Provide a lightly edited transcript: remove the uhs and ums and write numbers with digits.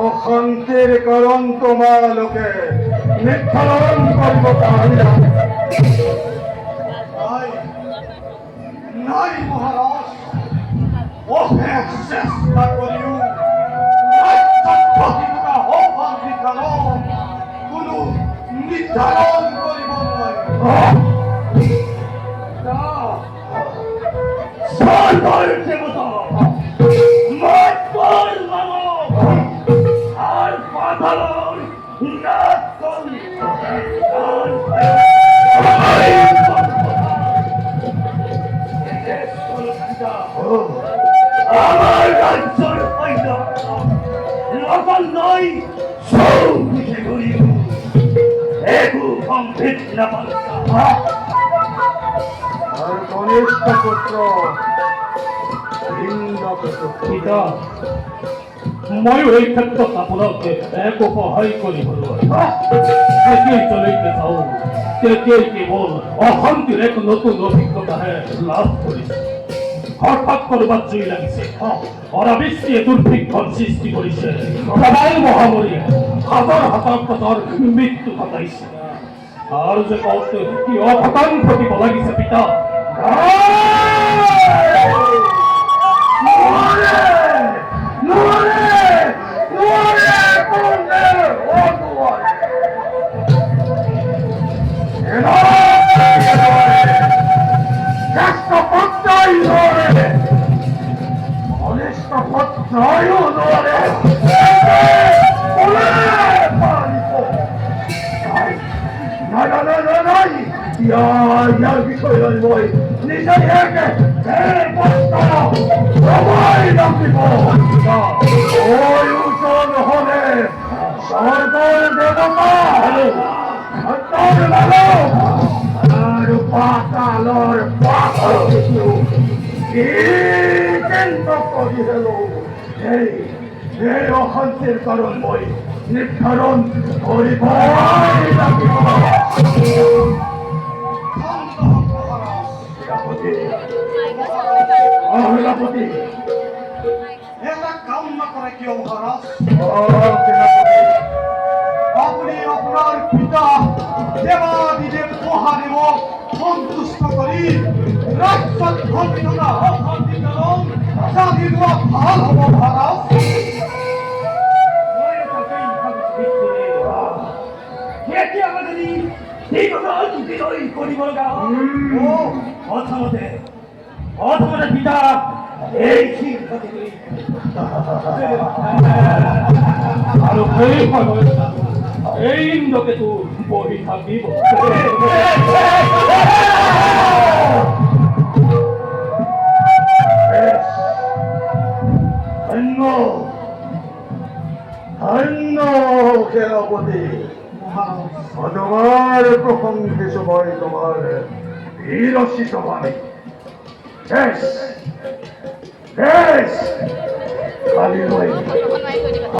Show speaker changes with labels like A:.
A: অশান্তির কারণ তোমালোকে নির্ধারণ করব নাই মহারাজ, অশেষ চেষ্টা করিও কোনো নির্ধারণ কৰিব
B: আমার রাজ্যের লবণ নয় সব বুঝে করিব একু সম্ভেদ না
A: আর কনিষ্ঠ পুত্র
B: পিতা ময়ো এই ক্ষেত্ৰত আপোনালোকে এক সহায় কৰিবলৈ যেতিয়াই চলিতে চাওঁ তেতিয়াই কেৱল অশান্তিৰ এক নতুন অভিজ্ঞতাহে লাভ কৰিছে। হঠাৎ কৰবাত জুই লাগিছে, অনাবৃষ্টিয়ে দুৰ্ভিক্ষৰ সৃষ্টি কৰিছে, প্ৰবল মহামাৰীয়ে হাজাৰ হাজাৰ প্ৰজাৰ মৃত্যু ঘটাইছে। আৰু যে কওঁতে কি অঘটন ঘটিব লাগিছে পিতা। ইয়াৰ বিষয় লৈ মই নিজাকে সময় লাগিব নহলে স্বৰ্গৰ দেৱতা আৰু পাতালৰ কৰি হেলো এই অশান্তিৰ কাৰণ মই নিৰ্ধাৰণ কৰিব লাগিব।
A: এটা কাম নকৰে কিয় মহাৰাজ? আপুনি আপোনাৰ পিতা দেৱাদিদেৱ মহাদেৱক সন্তুষ্ট কৰি ৰাজ্যত ঘটি থকা অশান্তিকৰণ জানি লোৱা ভাল হ'ব মহাৰাজ। কৰিব লগা প্ৰথমতে পিতা এই আৰু সেই সময়ত এই ইন্দ্ৰকেতু বহি থাকিব।
C: সেনাপতি তোমার প্রশংসে সবাই তোমার বীরসিত ভাবে বেশ বেশ কালী নয়